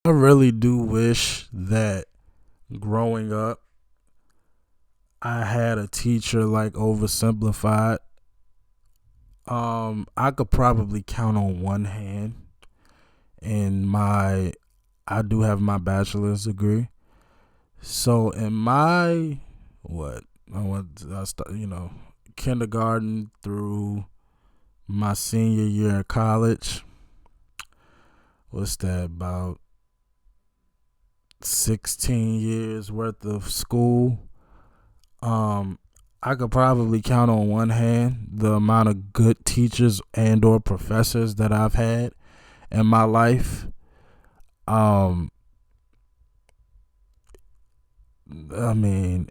I really do wish that growing up I had a teacher like Oversimplified. I could probably count on one hand in my I do have my bachelor's degree. So in my what I start, kindergarten through my senior year in college. What's that, about 16 years worth of school? I could probably count on one hand the amount of good teachers and or professors that I've had in my life.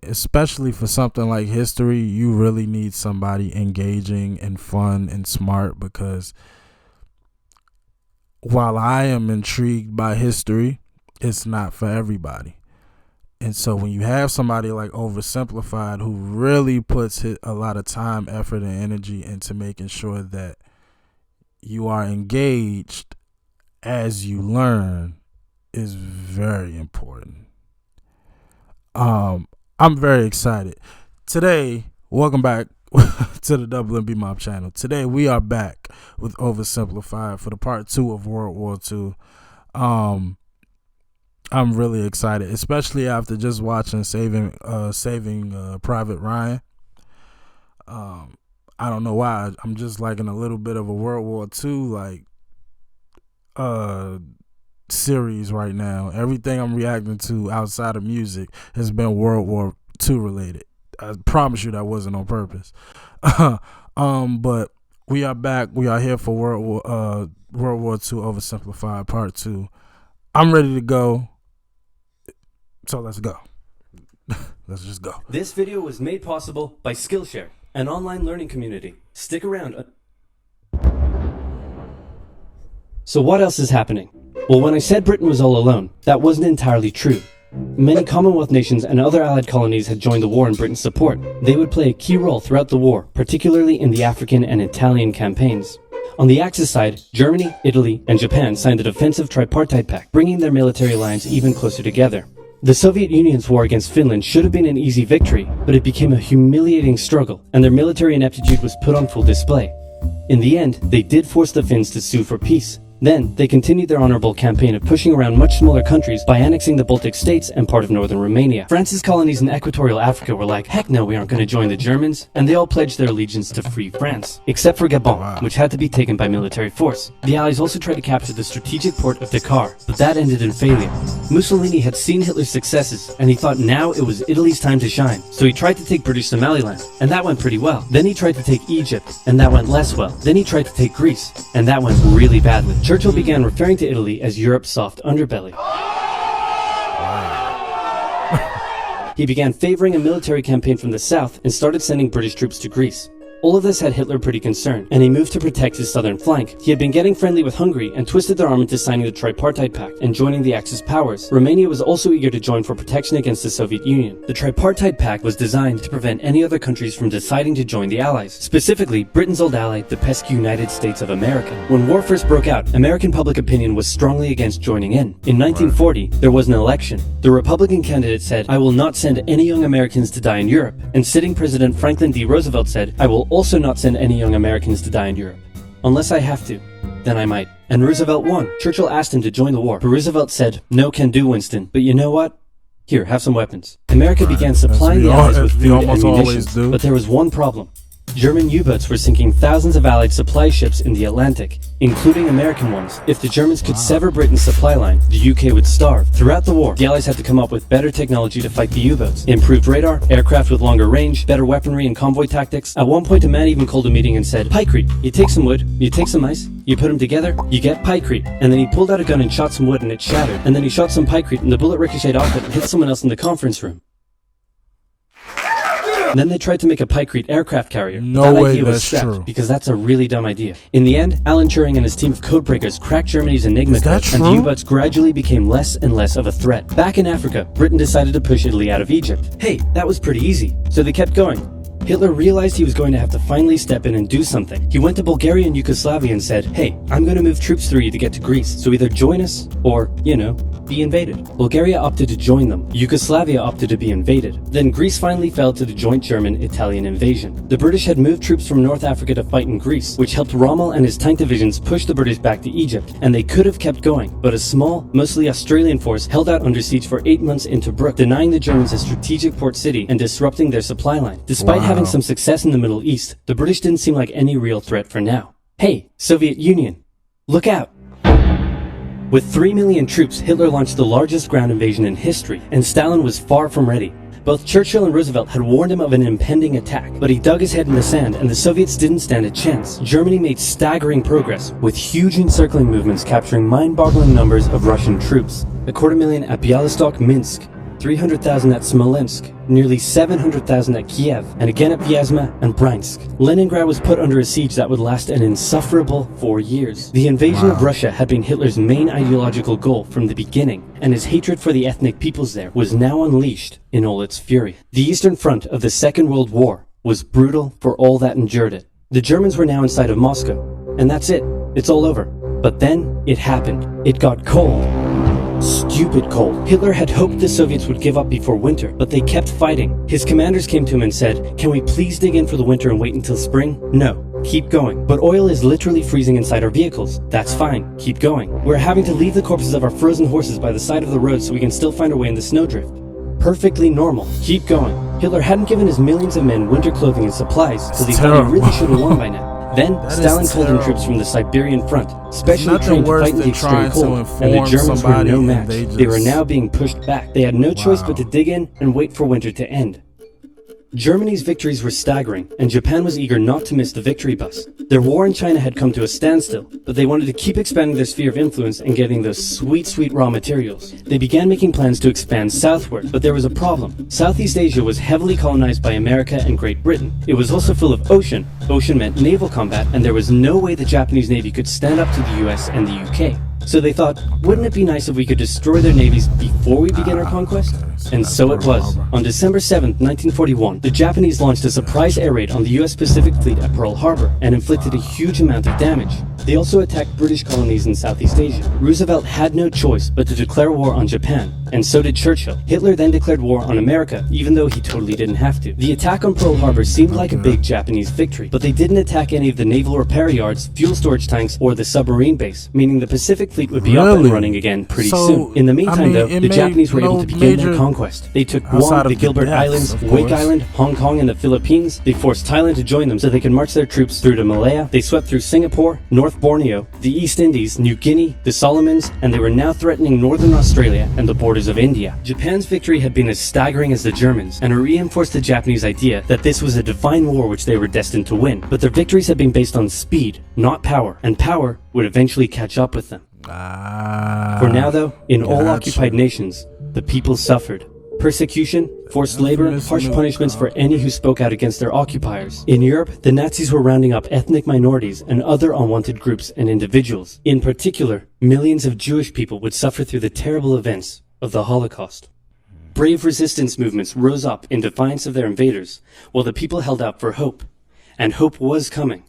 Especially for something like history, you really need somebody engaging and fun and smart, because while I am intrigued by history, it's not for everybody. And so when you have somebody like Oversimplified who really puts a lot of time, effort, and energy into making sure that you are engaged as you learn, is very important. I'm very excited. Today, welcome back to the WB Mob channel. Today we are back with Oversimplified for the part 2 of World War II. I'm really excited, especially after just watching Saving Private Ryan. I don't know why. I'm just like in a little bit of a World War II series right now. Everything I'm reacting to outside of music has been World War II related. I promise you that wasn't on purpose. But we are back. We are here for World War II Oversimplified Part 2. I'm ready to go. So let's go. Let's just go. This video was made possible by Skillshare, an online learning community. Stick around. So what else is happening? Well, when I said Britain was all alone, that wasn't entirely true. Many Commonwealth nations and other allied colonies had joined the war in Britain's support. They would play a key role throughout the war, particularly in the African and Italian campaigns. On the Axis side, Germany, Italy, and Japan signed the defensive tripartite pact, bringing their military alliance even closer together. The Soviet Union's war against Finland should have been an easy victory, but it became a humiliating struggle, and their military ineptitude was put on full display. In the end, they did force the Finns to sue for peace. Then, they continued their honorable campaign of pushing around much smaller countries by annexing the Baltic states and part of northern Romania. France's colonies in equatorial Africa were like, heck no, we aren't going to join the Germans, and they all pledged their allegiance to free France, except for Gabon, which had to be taken by military force. The Allies also tried to capture the strategic port of Dakar, but that ended in failure. Mussolini had seen Hitler's successes, and he thought now it was Italy's time to shine, so he tried to take British Somaliland, and that went pretty well. Then he tried to take Egypt, and that went less well. Then he tried to take Greece, and that went really badly. Churchill began referring to Italy as Europe's soft underbelly. He began favoring a military campaign from the south and started sending British troops to Greece. All of this had Hitler pretty concerned, and he moved to protect his southern flank. He had been getting friendly with Hungary and twisted their arm into signing the Tripartite Pact and joining the Axis powers. Romania was also eager to join for protection against the Soviet Union. The Tripartite Pact was designed to prevent any other countries from deciding to join the Allies, specifically Britain's old ally, the pesky United States of America. When war first broke out, American public opinion was strongly against joining in. In 1940, there was an election. The Republican candidate said, "I will not send any young Americans to die in Europe," and sitting President Franklin D. Roosevelt said, "I will also not send any young Americans to die in Europe. Unless I have to, then I might." And Roosevelt won. Churchill asked him to join the war, but Roosevelt said, "No can do, Winston. But you know what? Here, have some weapons." America began supplying the Allies with food and munitions, but there was one problem. German U-boats were sinking thousands of Allied supply ships in the Atlantic, including American ones. If the Germans could sever Britain's supply line, the UK would starve. Throughout the war, the Allies had to come up with better technology to fight the U-boats. Improved radar, aircraft with longer range, better weaponry and convoy tactics. At one point, a man even called a meeting and said, "Pykrete. You take some wood, you take some ice, you put them together, you get pykrete." And then he pulled out a gun and shot some wood and it shattered. And then he shot some pykrete and the bullet ricocheted off it and hit someone else in the conference room. And then they tried to make a pykrete aircraft carrier. No way that's true. Because that's a really dumb idea. In the end, Alan Turing and his team of codebreakers cracked Germany's Enigma code, and the U-boats gradually became less and less of a threat. Back in Africa, Britain decided to push Italy out of Egypt. Hey, that was pretty easy. So they kept going. Hitler realized he was going to have to finally step in and do something. He went to Bulgaria and Yugoslavia and said, "Hey, I'm going to move troops through you to get to Greece, so either join us or, be invaded. Bulgaria opted to join them. Yugoslavia opted to be invaded. Then Greece finally fell to the joint German-Italian invasion. The British had moved troops from North Africa to fight in Greece, which helped Rommel and his tank divisions push the British back to Egypt, and they could have kept going, but a small, mostly Australian force held out under siege for 8 months in Tobruk, denying the Germans a strategic port city and disrupting their supply line. Despite having some success in the Middle East, the British didn't seem like any real threat for now. Hey, Soviet Union, look out! With 3 million troops, Hitler launched the largest ground invasion in history, and Stalin was far from ready. Both Churchill and Roosevelt had warned him of an impending attack, but he dug his head in the sand and the Soviets didn't stand a chance. Germany made staggering progress, with huge encircling movements capturing mind-boggling numbers of Russian troops. 250,000 at Bialystok, Minsk, 300,000 at Smolensk, nearly 700,000 at Kiev, and again at Vyazma and Bryansk. Leningrad was put under a siege that would last an insufferable 4 years. The invasion of Russia had been Hitler's main ideological goal from the beginning, and his hatred for the ethnic peoples there was now unleashed in all its fury. The Eastern Front of the Second World War was brutal for all that endured it. The Germans were now inside of Moscow, and that's it. It's all over. But then it happened. It got cold. Stupid cold. Hitler had hoped the Soviets would give up before winter, but they kept fighting. His commanders came to him and said, "Can we please dig in for the winter and wait until spring?" "No, keep going." "But oil is literally freezing inside our vehicles." "That's fine, keep going." "We're having to leave the corpses of our frozen horses by the side of the road so we can still find our way in the snowdrift." "Perfectly normal, keep going." Hitler hadn't given his millions of men winter clothing and supplies, so they thought he really should have won by now. Then, Stalin called in troops from the Siberian front, specially trained to fight in the extreme cold, and the Germans were no match. They were now being pushed back. They had no choice but to dig in and wait for winter to end. Germany's victories were staggering, and Japan was eager not to miss the victory bus. Their war in China had come to a standstill, but they wanted to keep expanding their sphere of influence and getting those sweet, sweet raw materials. They began making plans to expand southward, but there was a problem. Southeast Asia was heavily colonized by America and Great Britain. It was also full of ocean. Ocean meant naval combat, and there was no way the Japanese Navy could stand up to the US and the UK. So they thought, wouldn't it be nice if we could destroy their navies before we begin our conquest? And so it was. On December 7th, 1941, the Japanese launched a surprise air raid on the US Pacific Fleet at Pearl Harbor and inflicted a huge amount of damage. They also attacked British colonies in Southeast Asia. Roosevelt had no choice but to declare war on Japan, and so did Churchill. Hitler then declared war on America, even though he totally didn't have to. The attack on Pearl Harbor seemed like a big Japanese victory, but they didn't attack any of the naval repair yards, fuel storage tanks, or the submarine base, meaning the Pacific Fleet would be up and running again pretty soon. In the meantime, though, the Japanese were able to begin their conquest. They took Guam, the Gilbert Islands, Wake Island, Hong Kong, and the Philippines. They forced Thailand to join them so they could march their troops through to Malaya. They swept through Singapore, North Borneo, the East Indies, New Guinea, the Solomons, and they were now threatening northern Australia and the borders of India. Japan's victory had been as staggering as the Germans, and it reinforced the Japanese idea that this was a divine war which they were destined to win. But their victories had been based on speed, not power, and power would eventually catch up with them. For now, though, in all occupied nations, the people suffered. Persecution, forced labor, harsh punishments for any who spoke out against their occupiers. In Europe, the Nazis were rounding up ethnic minorities and other unwanted groups and individuals. In particular, millions of Jewish people would suffer through the terrible events of the Holocaust. Brave resistance movements rose up in defiance of their invaders, while the people held out for hope. And hope was coming.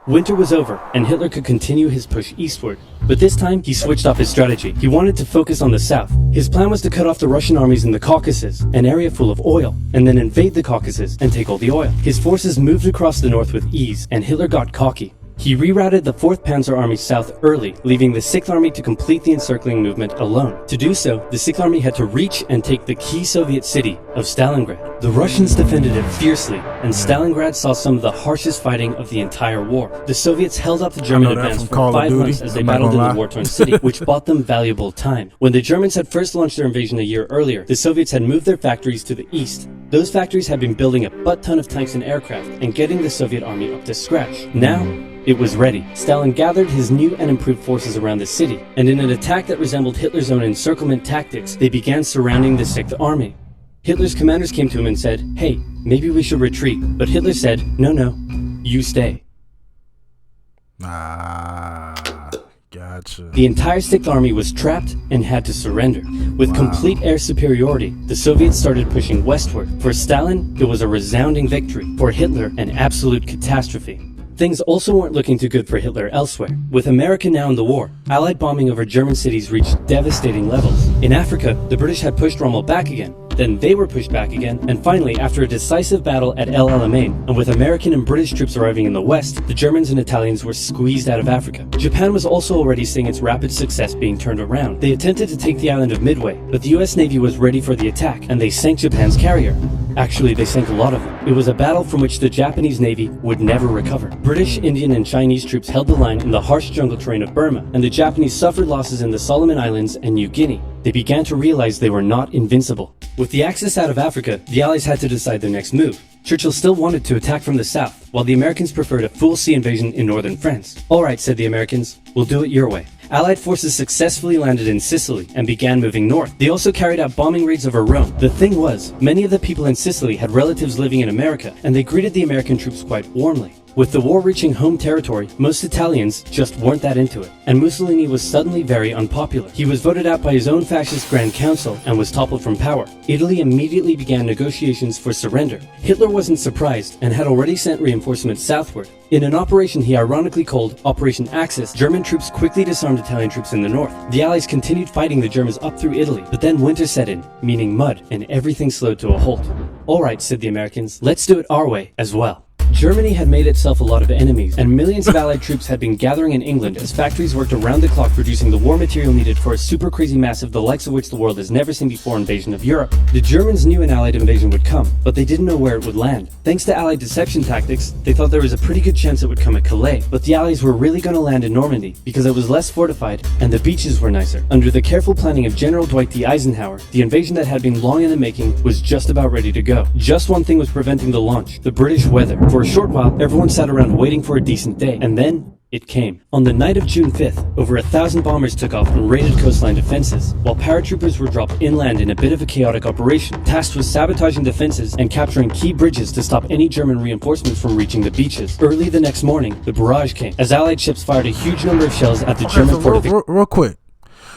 Winter was over, and Hitler could continue his push eastward. But this time, he switched up his strategy. He wanted to focus on the south. His plan was to cut off the Russian armies in the Caucasus, an area full of oil, and then invade the Caucasus and take all the oil. His forces moved across the north with ease, and Hitler got cocky. He rerouted the 4th Panzer Army south early, leaving the 6th Army to complete the encircling movement alone. To do so, the 6th Army had to reach and take the key Soviet city of Stalingrad. The Russians defended it fiercely, and Stalingrad saw some of the harshest fighting of the entire war. The Soviets held up the German advance for 5 months as they battled in the war-torn city, which bought them valuable time. When the Germans had first launched their invasion a year earlier, the Soviets had moved their factories to the east. Those factories had been building a butt-ton of tanks and aircraft and getting the Soviet army up to scratch. Now, it was ready. Stalin gathered his new and improved forces around the city, and in an attack that resembled Hitler's own encirclement tactics, they began surrounding the 6th Army. Hitler's commanders came to him and said, "Hey, maybe we should retreat." But Hitler said, "No, you stay." Gotcha. The entire 6th Army was trapped and had to surrender. With complete air superiority, the Soviets started pushing westward. For Stalin, it was a resounding victory. For Hitler, an absolute catastrophe. Things also weren't looking too good for Hitler elsewhere. With America now in the war, Allied bombing over German cities reached devastating levels. In Africa, the British had pushed Rommel back again. Then they were pushed back again, and finally, after a decisive battle at El Alamein, and with American and British troops arriving in the west, the Germans and Italians were squeezed out of Africa. Japan was also already seeing its rapid success being turned around. They attempted to take the island of Midway, but the US Navy was ready for the attack, and they sank Japan's carrier. Actually, they sank a lot of them. It was a battle from which the Japanese Navy would never recover. British, Indian, and Chinese troops held the line in the harsh jungle terrain of Burma, and the Japanese suffered losses in the Solomon Islands and New Guinea. They began to realize they were not invincible. With the Axis out of Africa, the Allies had to decide their next move. Churchill still wanted to attack from the south, while the Americans preferred a full sea invasion in northern France. Alright, said the Americans, we'll do it your way. Allied forces successfully landed in Sicily and began moving north. They also carried out bombing raids over Rome. The thing was, many of the people in Sicily had relatives living in America, and they greeted the American troops quite warmly. With the war reaching home territory, most Italians just weren't that into it, and Mussolini was suddenly very unpopular. He was voted out by his own fascist Grand Council and was toppled from power. Italy immediately began negotiations for surrender. Hitler wasn't surprised and had already sent reinforcements southward. In an operation he ironically called Operation Axis, German troops quickly disarmed Italian troops in the north. The Allies continued fighting the Germans up through Italy, but then winter set in, meaning mud, and everything slowed to a halt. Alright, said the Americans, let's do it our way as well. Germany had made itself a lot of enemies, and millions of Allied troops had been gathering in England as factories worked around the clock producing the war material needed for a super crazy massive the likes of which the world has never seen before invasion of Europe. The Germans knew an Allied invasion would come, but they didn't know where it would land. Thanks to Allied deception tactics, they thought there was a pretty good chance it would come at Calais, but the Allies were really going to land in Normandy because it was less fortified and the beaches were nicer. Under the careful planning of General Dwight D. Eisenhower, the invasion that had been long in the making was just about ready to go. Just one thing was preventing the launch: the British weather. For a short while, everyone sat around waiting for a decent day, and then it came. On the night of June 5th, over 1,000 bombers took off and raided coastline defenses, while paratroopers were dropped inland in a bit of a chaotic operation, tasked with sabotaging defenses and capturing key bridges to stop any German reinforcements from reaching the beaches. Early the next morning, the barrage came, as Allied ships fired a huge number of shells at the German fortifications. Real quick.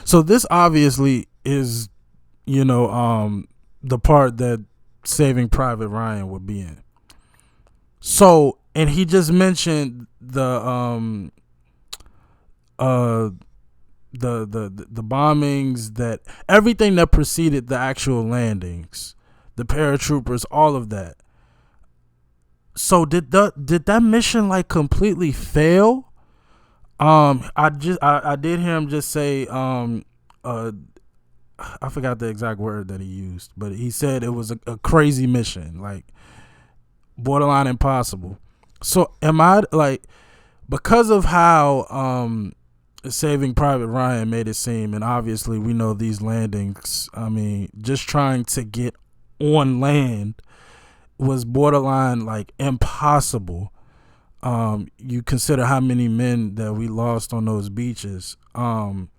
So this obviously is, the part that Saving Private Ryan would be in. So, and he just mentioned the bombings, that everything that preceded the actual landings, the paratroopers, all of that. So did that mission like completely fail? I did hear him just say I forgot the exact word that he used, but he said it was a crazy mission, like borderline impossible. So am I like, because of how Saving Private Ryan made it seem, and obviously we know these landings, I mean, just trying to get on land was borderline like impossible. You consider how many men that we lost on those beaches. I'm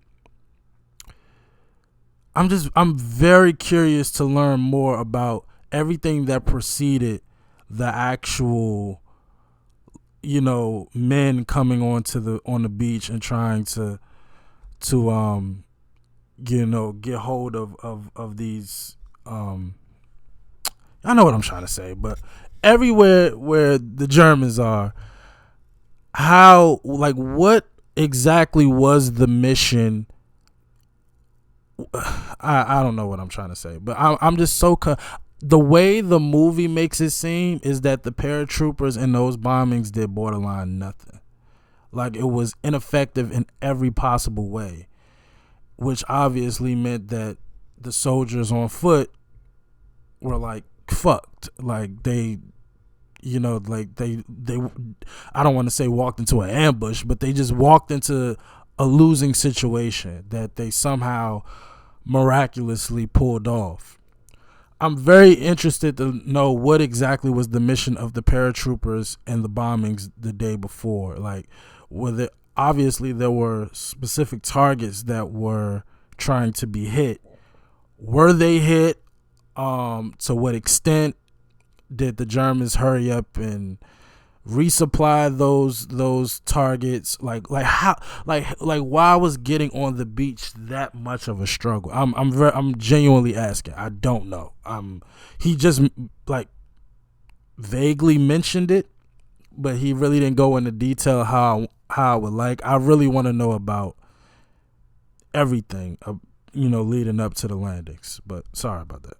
very curious to learn more about everything that preceded the actual, men coming on the beach and trying to get hold of these. I know what I'm trying to say, but everywhere where the Germans are, what exactly was the mission? I don't know what I'm trying to say, but I'm just so the way the movie makes it seem is that the paratroopers in those bombings did borderline nothing. Like, it was ineffective in every possible way, which obviously meant that the soldiers on foot were like fucked. Like they I don't want to say walked into an ambush, but they just walked into a losing situation that they somehow miraculously pulled off. I'm very interested to know what exactly was the mission of the paratroopers and the bombings the day before. Like, obviously there were specific targets that were trying to be hit. Were they hit? To what extent did the Germans hurry up and resupply those targets? Like why was getting on the beach that much of a struggle? I'm genuinely asking. I don't know. He just like vaguely mentioned it, but he really didn't go into detail how I would like. I really want to know about everything, leading up to the landings. But sorry about that.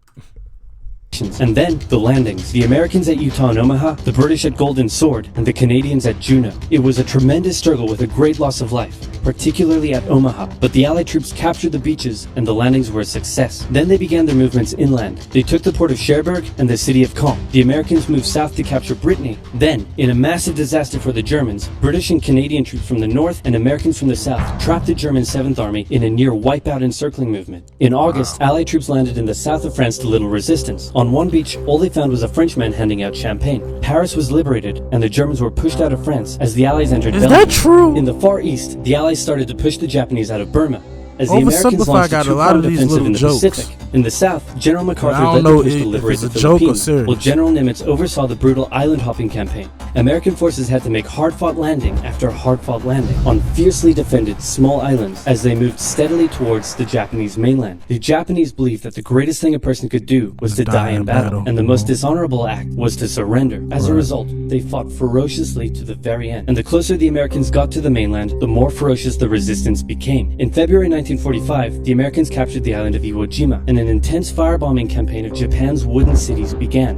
And then, the landings. The Americans at Utah and Omaha, the British at Golden Sword, and the Canadians at Juneau. It was a tremendous struggle with a great loss of life, particularly at Omaha. But the Allied troops captured the beaches, and the landings were a success. Then they began their movements inland. They took the port of Cherbourg and the city of Caen. The Americans moved south to capture Brittany. Then, in a massive disaster for the Germans, British and Canadian troops from the north and Americans from the south trapped the German 7th Army in a near wipeout encircling movement. In August, Allied troops landed in the south of France to little resistance. On one beach, all they found was a Frenchman handing out champagne. Paris was liberated, and the Germans were pushed out of France as the Allies entered Belgium. Is that true? In the Far East, the Allies started to push the Japanese out of Burma, as the Americans launched a two-pronged offensive in the Pacific. In the south, General MacArthur led the push to liberate the Philippines, while General Nimitz oversaw the brutal island-hopping campaign. American forces had to make hard-fought landing after hard-fought landing on fiercely defended small islands as they moved steadily towards the Japanese mainland. The Japanese believed that the greatest thing a person could do was to die in battle, and the most dishonorable act was to surrender. As a result, they fought ferociously to the very end. And the closer the Americans got to the mainland, the more ferocious the resistance became. In February 1945, the Americans captured the island of Iwo Jima, and an intense firebombing campaign of Japan's wooden cities began.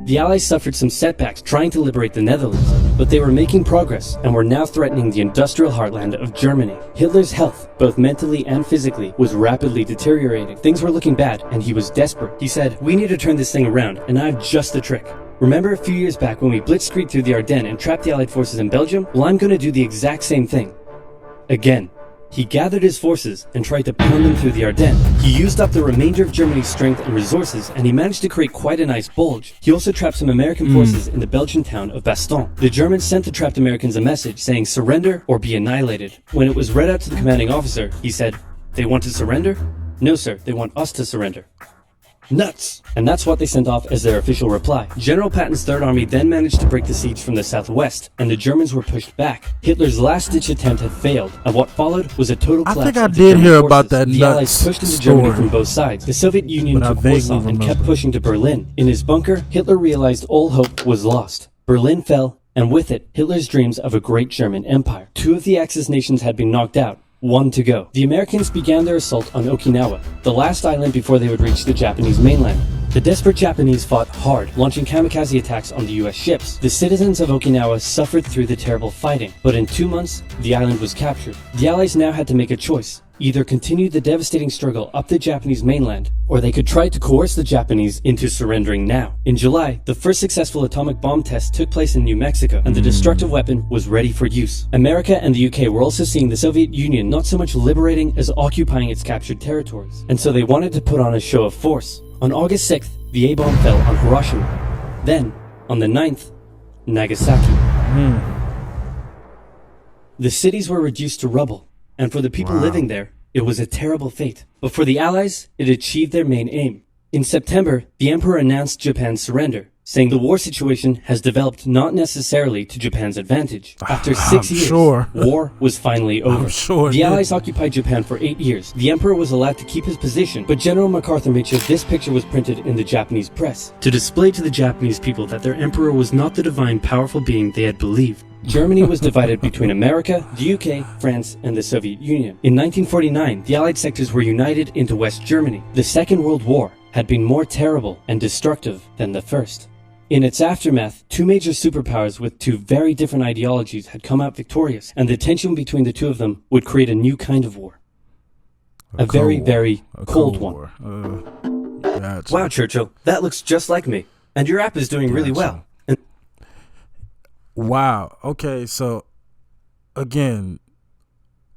The Allies suffered some setbacks trying to liberate the Netherlands, but they were making progress and were now threatening the industrial heartland of Germany. Hitler's health, both mentally and physically, was rapidly deteriorating. Things were looking bad, and he was desperate. He said, "We need to turn this thing around, and I have just the trick. Remember a few years back when we blitzkrieged through the Ardennes and trapped the Allied forces in Belgium? Well, I'm going to do the exact same thing. Again." He gathered his forces and tried to pound them through the Ardennes. He used up the remainder of Germany's strength and resources, and he managed to create quite a nice bulge. He also trapped some American forces in the Belgian town of Bastogne. The Germans sent the trapped Americans a message saying surrender or be annihilated. When it was read out to the commanding officer, he said, "They want to surrender? No, sir, they want us to surrender." Nuts! And that's what they sent off as their official reply. General Patton's Third Army then managed to break the siege from the southwest, and the Germans were pushed back. Hitler's last-ditch attempt had failed, and what followed was a total collapse. I think I of the did German hear forces. about that The Allies pushed into Germany from both sides. The Soviet Union took Warsaw and kept pushing to Berlin. In his bunker, Hitler realized all hope was lost. Berlin fell, and with it, Hitler's dreams of a great German empire. Two of the Axis nations had been knocked out. One to go. The Americans began their assault on Okinawa, the last island before they would reach the Japanese mainland. The desperate Japanese fought hard, launching kamikaze attacks on the US ships. The citizens of Okinawa suffered through the terrible fighting, but in 2 months, the island was captured. The Allies now had to make a choice. Either continue the devastating struggle up the Japanese mainland, or they could try to coerce the Japanese into surrendering now. In July, the first successful atomic bomb test took place in New Mexico, and the destructive weapon was ready for use. America and the UK were also seeing the Soviet Union not so much liberating as occupying its captured territories, and so they wanted to put on a show of force. On August 6th, the A-bomb fell on Hiroshima. Then, on the 9th, Nagasaki. The cities were reduced to rubble, and for the people living there, it was a terrible fate. But for the Allies, it achieved their main aim. In September, the Emperor announced Japan's surrender, saying the war situation has developed not necessarily to Japan's advantage. After 6 years, war was finally over. The Allies occupied Japan for 8 years. The Emperor was allowed to keep his position, but General MacArthur made sure this picture was printed in the Japanese press to display to the Japanese people that their Emperor was not the divine, powerful being they had believed. Germany was divided between America, the UK, France, and the Soviet Union. In 1949, the Allied sectors were united into West Germany. The Second World War had been more terrible and destructive than the first. In its aftermath, two major superpowers with two very different ideologies had come out victorious, and the tension between the two of them would create a new kind of war. A very, very cold one. Gotcha. Wow, Churchill, that looks just like me. And your app is doing really well. Wow. Okay, so again,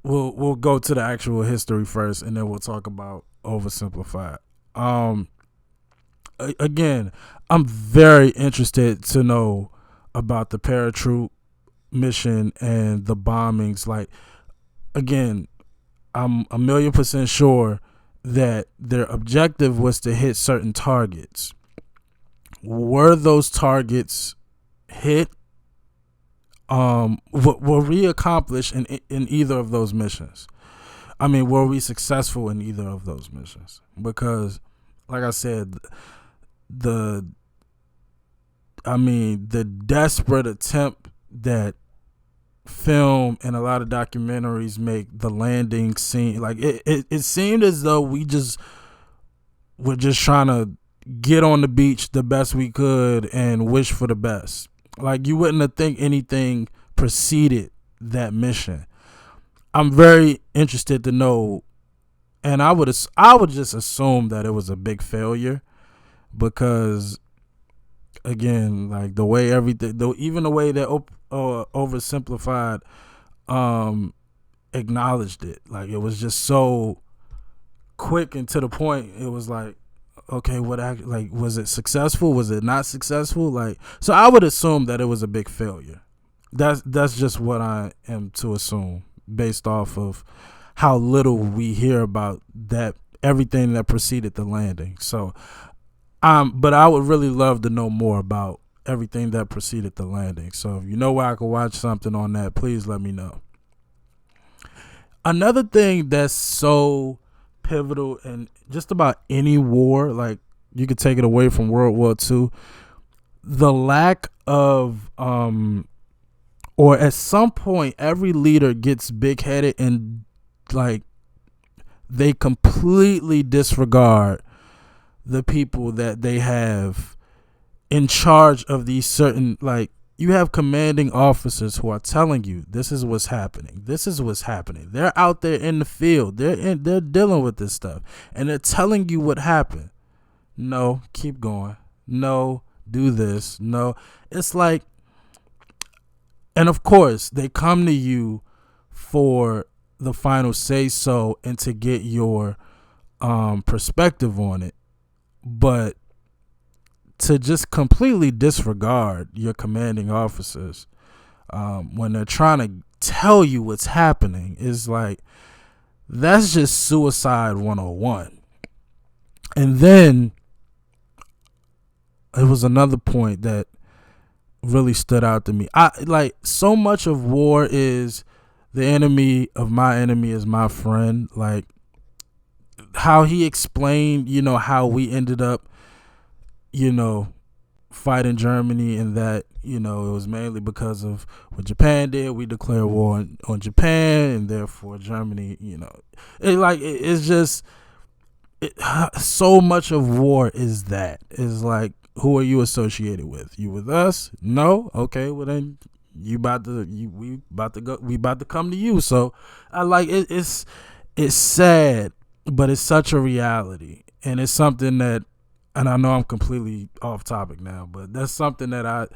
we'll go to the actual history first, and then we'll talk about Oversimplified. Again, I'm very interested to know about the paratroop mission and the bombings. Like, again, I'm 1,000,000% sure that their objective was to hit certain targets. Were those targets hit? Were we accomplished in either of those missions? I mean, were we successful in either of those missions? Because, like I said, the desperate attempt that film and a lot of documentaries make the landing scene like it seemed as though we just were just trying to get on the beach the best we could and wish for the best. Like you wouldn't have think anything preceded that mission. I'm very interested to know, and I would just assume that it was a big failure because again, like the way everything, though, even the way that Oversimplified acknowledged it, like it was just so quick and to the point. It was like, okay, like was it successful? Was it not successful? Like, so I would assume that it was a big failure. That's just what I am to assume based off of how little we hear about that everything that preceded the landing. So, but I would really love to know more about everything that preceded the landing. So if you know where I could watch something on that, please let me know. Another thing that's so pivotal in just about any war, like you could take it away from World War II, the lack of or at some point every leader gets big headed and like they completely disregard the people that they have in charge of these certain, like you have commanding officers who are telling you this is what's happening. This is what's happening. They're out there in the field. They're dealing with this stuff and they're telling you what happened. No, keep going. No, do this. No. It's like, and of course they come to you for the final say so and to get your perspective on it. But to just completely disregard your commanding officers when they're trying to tell you what's happening is like, that's just suicide 101. And then it was another point that really stood out to me. I like so much of war is the enemy of my enemy is my friend. Like how he explained, how we ended up, fighting Germany, and that, it was mainly because of what Japan did. We declared war on Japan, and therefore Germany, it's just so much of war is like, who are you associated with? You with us? No? Okay, well then we about to come to you. So I like it. It's sad, but it's such a reality, and it's something that, and I know I'm completely off topic now, but that's something that I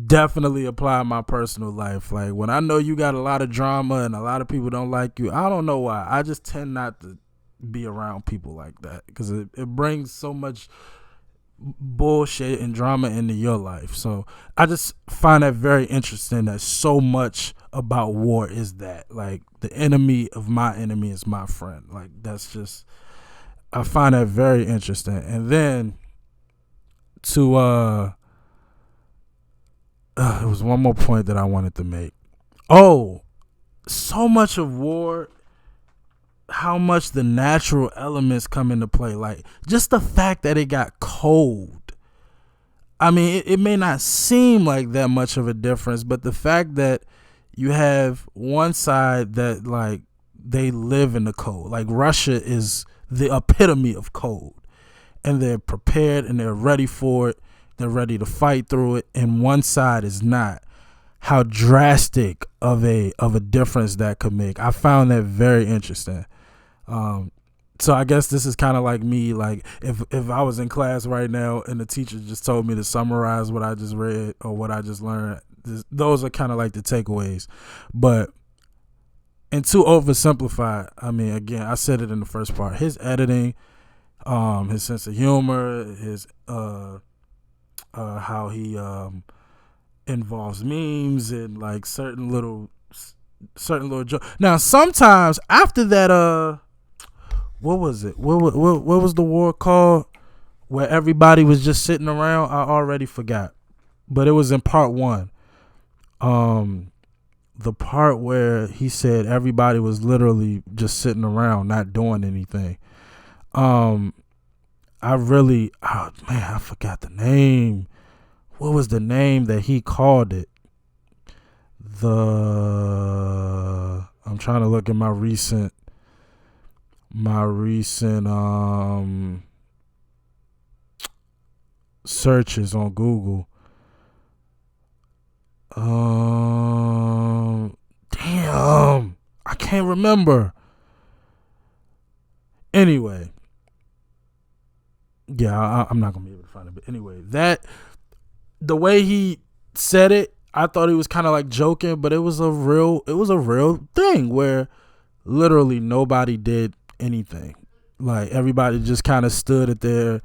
definitely apply in my personal life. Like when I know you got a lot of drama and a lot of people don't like you, I don't know why. I just tend not to be around people like that because it brings so much bullshit and drama into your life. So I just find that very interesting that so much about war is that, like, the enemy of my enemy is my friend. Like, that's just, I find that very interesting. And then to there was one more point that I wanted to make. Oh, so much of war, how much the natural elements come into play. Like just the fact that it got cold. I mean, it may not seem like that much of a difference, but the fact that you have one side that, like, they live in the cold. Like Russia is the epitome of cold, and they're prepared and they're ready for it. They're ready to fight through it, and one side is not. How drastic of a difference that could make. I found that very interesting. So I guess this is kind of like me, like if I was in class right now and the teacher just told me to summarize what I just read or what I just learned, those are kind of like the takeaways. But and to oversimplify, I mean, again, I said it in the first part, his editing, his sense of humor, his how he involves memes and like certain little jokes. Now sometimes after that, what was it? What was the war called? Where everybody was just sitting around? I already forgot, but it was in part 1. The part where he said everybody was literally just sitting around, not doing anything. I forgot the name. what was the name that he called it? I'm trying to look at my recent searches on Google. Damn, I can't remember. Anyway, yeah, I'm not gonna be able to find it. But anyway, the way he said it, I thought he was kind of like joking, but it was a real thing where literally nobody did anything. Like everybody just kind of stood at their,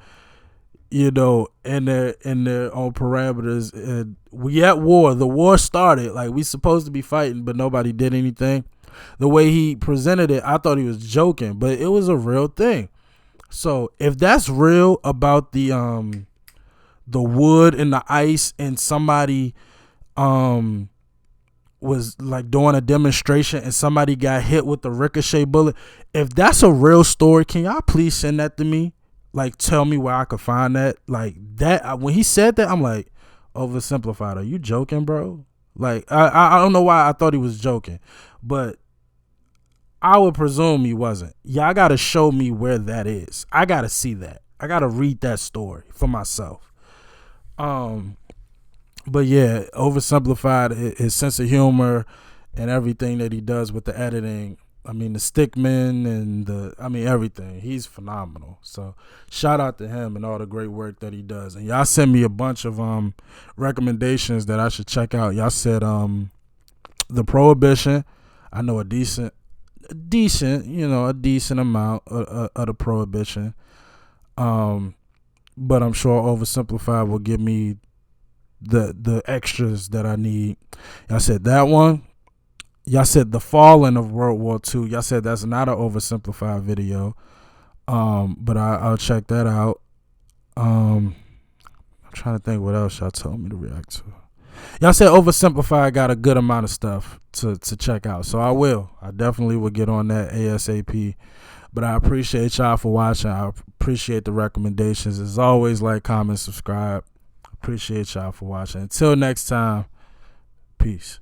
in their own parameters, and we at war. The war started. Like we supposed to be fighting, but nobody did anything. The way he presented it, I thought he was joking, but it was a real thing. So if that's real about the wood and the ice, and somebody was like doing a demonstration and somebody got hit with the ricochet bullet, if that's a real story, can y'all please send that to me? Like, tell me where I could find that. Like that, when he said that, I'm like, oversimplified. Are you joking, bro? Like, I don't know why I thought he was joking, but I would presume he wasn't. Y'all gotta show me where that is. I gotta see that. I gotta read that story for myself. But yeah, Oversimplified, his sense of humor and everything that he does with the editing. I mean, the stickman and everything. He's phenomenal. So shout out to him and all the great work that he does. And y'all send me a bunch of recommendations that I should check out. Y'all said the Prohibition. I know a decent amount of the Prohibition. But I'm sure Oversimplified will give me the extras that I need. Y'all said that one. Y'all said the falling of World War II. Y'all said that's not an Oversimplified video. But I'll check that out. I'm trying to think what else y'all told me to react to. Y'all said Oversimplified got a good amount of stuff to check out. So I definitely will get on that ASAP. But I appreciate y'all for watching. I appreciate the recommendations. As always, like, comment, subscribe. Appreciate y'all for watching. Until next time, peace.